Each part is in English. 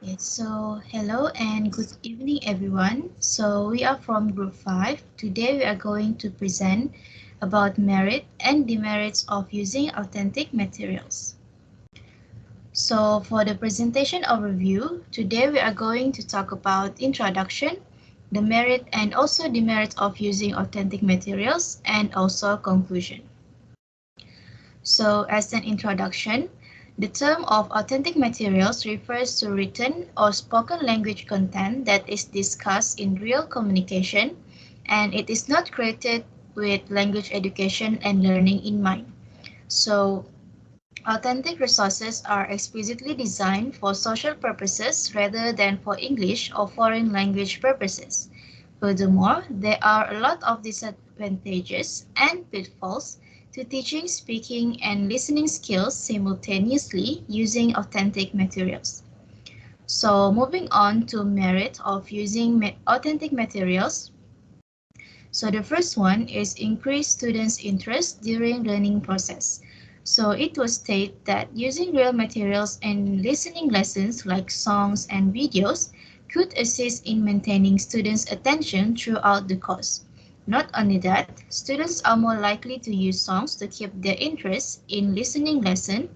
Okay, so hello and good evening everyone. So we are from group 5. Today we are going to present about merit and demerits of using authentic materials. So for the presentation overview, today we are going to talk about introduction, the merit and also demerits of using authentic materials, and also conclusion. So as an introduction, the term of authentic materials refers to written or spoken language content that is discussed in real communication, and it is not created with language education and learning in mind. So authentic resources are explicitly designed for social purposes rather than for English or foreign language purposes. Furthermore, there are a lot of disadvantages and pitfalls to teaching speaking and listening skills simultaneously using authentic materials. So moving on to merit of using authentic materials. So the first one is increase students' interest during learning process. So it was stated that using real materials in listening lessons like songs and videos could assist in maintaining students' attention throughout the course. Not only that, students are more likely to use songs to keep their interest in listening lesson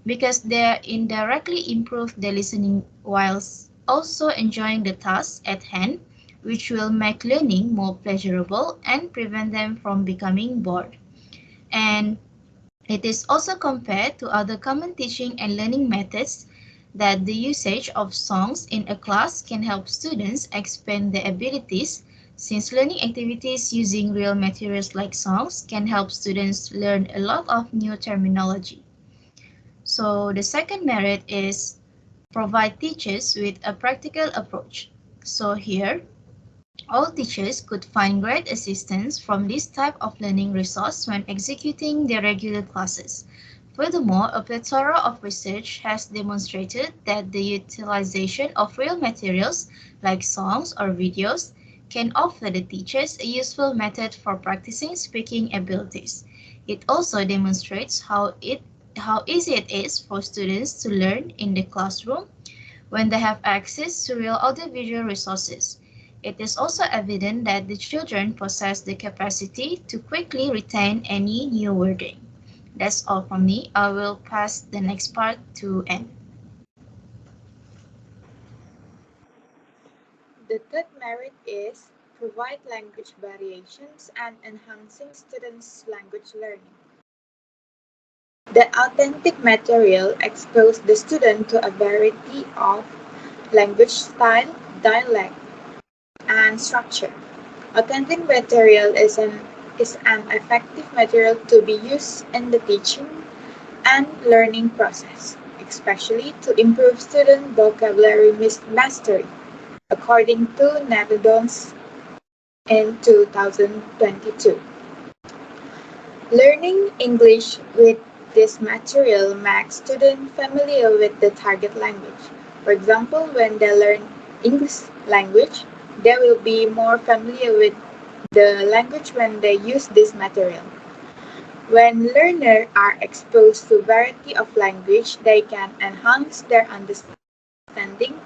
because they indirectly improve their listening whilst also enjoying the task at hand, which will make learning more pleasurable and prevent them from becoming bored. And it is also compared to other common teaching and learning methods that the usage of songs in a class can help students expand their abilities, since learning activities using real materials like songs can help students learn a lot of new terminology. So the second merit is provide teachers with a practical approach. So here, all teachers could find great assistance from this type of learning resource when executing their regular classes. Furthermore, a plethora of research has demonstrated that the utilization of real materials like songs or videos can offer the teachers a useful method for practicing speaking abilities. It also demonstrates how easy it is for students to learn in the classroom when they have access to real audiovisual resources. It is also evident that the children possess the capacity to quickly retain any new wording. That's all from me. I will pass the next part to Anne. The third merit is provide language variations and enhancing students' language learning. The authentic material exposes the student to a variety of language style, dialect, and structure. Authentic material is an effective material to be used in the teaching and learning process, especially to improve student vocabulary mastery, according to Natadons in 2022. Learning English with this material makes students familiar with the target language. For example, when they learn English language, they will be more familiar with the language when they use this material. When learners are exposed to variety of language, they can enhance their understanding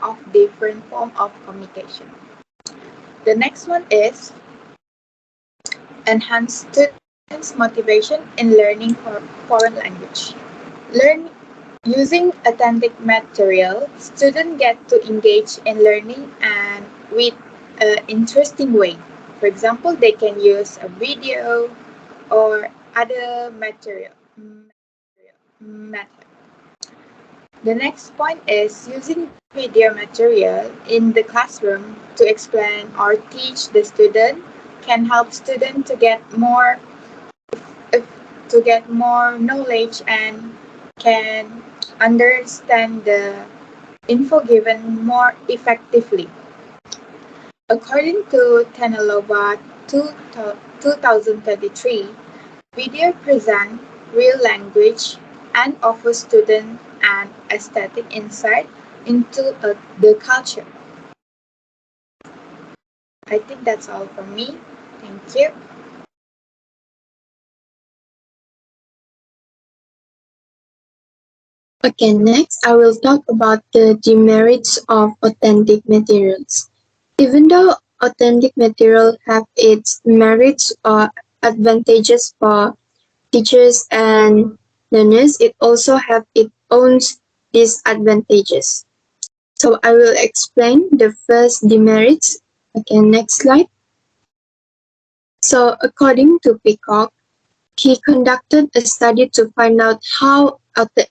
of different forms of communication. The next one is enhance students' motivation in learning foreign language. Learn using authentic material, students get to engage in learning and with an interesting way. For example, they can use a video or other method. The next point is using video material in the classroom to explain or teach the student can help students to get more knowledge and can understand the info given more effectively. According to Tenelova 2023, video present real language and offer students an aesthetic insight into the culture. I think that's all from me. Thank you. Okay, next I will talk about the demerits of authentic materials. Even though authentic material have its merits or advantages for teachers and learners, it also have its own disadvantages. So I will explain the first demerits. Okay, next slide. So according to Peacock, he conducted a study to find out how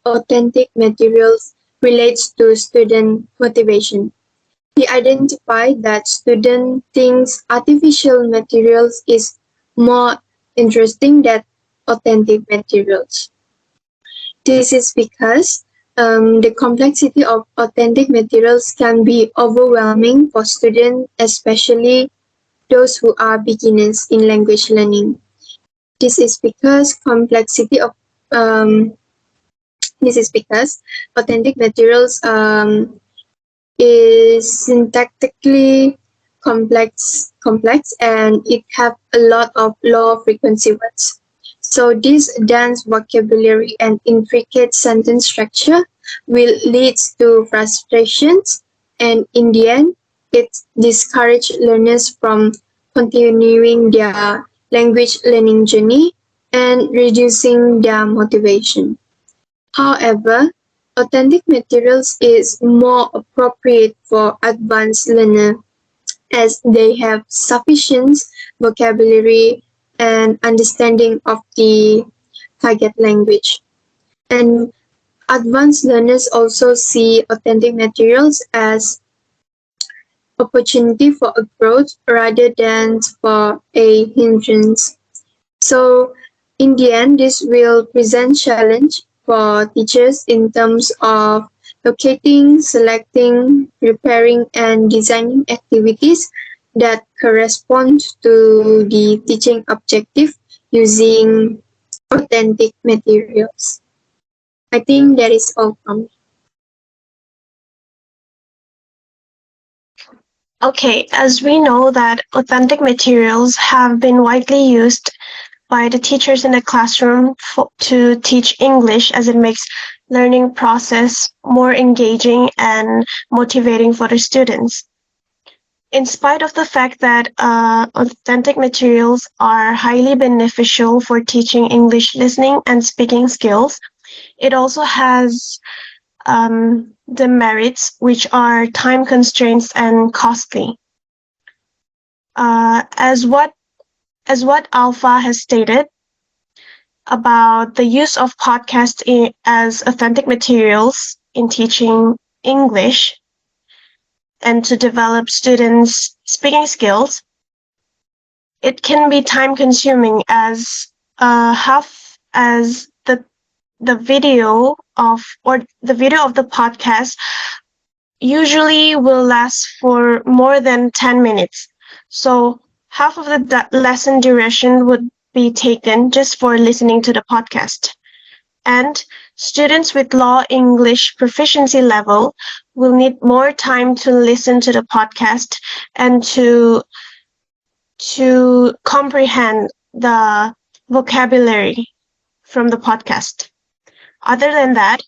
authentic materials relates to student motivation. He identified that student thinks artificial materials is more interesting than authentic materials. This is because the complexity of authentic materials can be overwhelming for students, especially those who are beginners in language learning. This is because complexity of um, this is because authentic materials is syntactically complex and it have a lot of low frequency words. So this dense vocabulary and intricate sentence structure will lead to frustrations and in the end it discourages learners from continuing their language learning journey and reducing their motivation. However, authentic materials is more appropriate for advanced learners as they have sufficient vocabulary and understanding of the target language. And advanced learners also see authentic materials as opportunity for a growth rather than for a hindrance. So in the end, this will present challenge for teachers in terms of locating, selecting, preparing, and designing activities that correspond to the teaching objective using authentic materials. I think that is all from me. Okay, as we know that authentic materials have been widely used by the teachers in the classroom to teach English as it makes learning process more engaging and motivating for the students. In spite of the fact that authentic materials are highly beneficial for teaching English listening and speaking skills, it also has demerits, which are time constraints and costly. As what Alpha has stated about the use of podcasts as authentic materials in teaching English and to develop students' speaking skills, it can be time consuming as half as the video of the podcast usually will last for more than 10 minutes. So half of the lesson duration would be taken just for listening to the podcast. And students with low English proficiency level will need more time to listen to the podcast and to comprehend the vocabulary from the podcast. Other than that,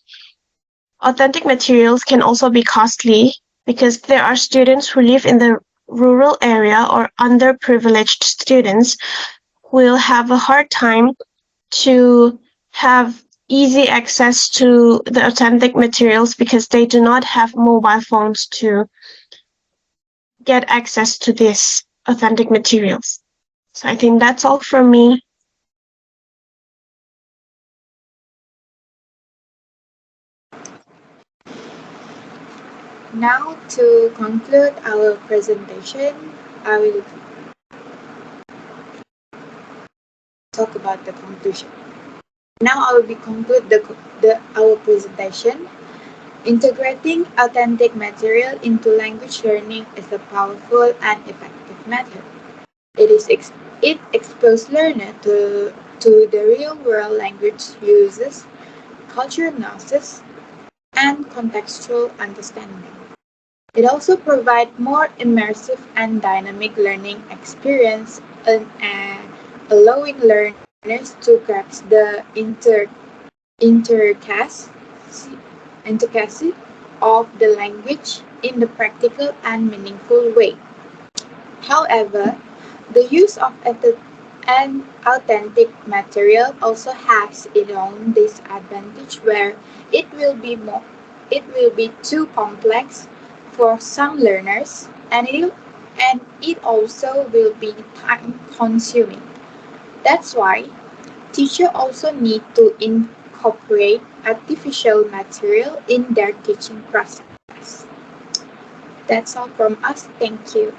authentic materials can also be costly because there are students who live in the rural area or underprivileged students who will have a hard time to have easy access to the authentic materials because they do not have mobile phones to get access to these authentic materials. So I think that's all from me. Now, to conclude our presentation, I will talk about the conclusion. Now, I will be conclude our presentation. Integrating authentic material into language learning is a powerful and effective method. It exposes learner to the real world language uses, cultural nuances, and contextual understanding. It also provides more immersive and dynamic learning experience and allowing learners to grasp the intercast intricacy of the language in the practical and meaningful way. However, the use of an authentic material also has its own disadvantage where it will be more it will be too complex for some learners and it also will be time consuming. That's why teachers also need to incorporate artificial material in their teaching process. That's all from us. Thank you.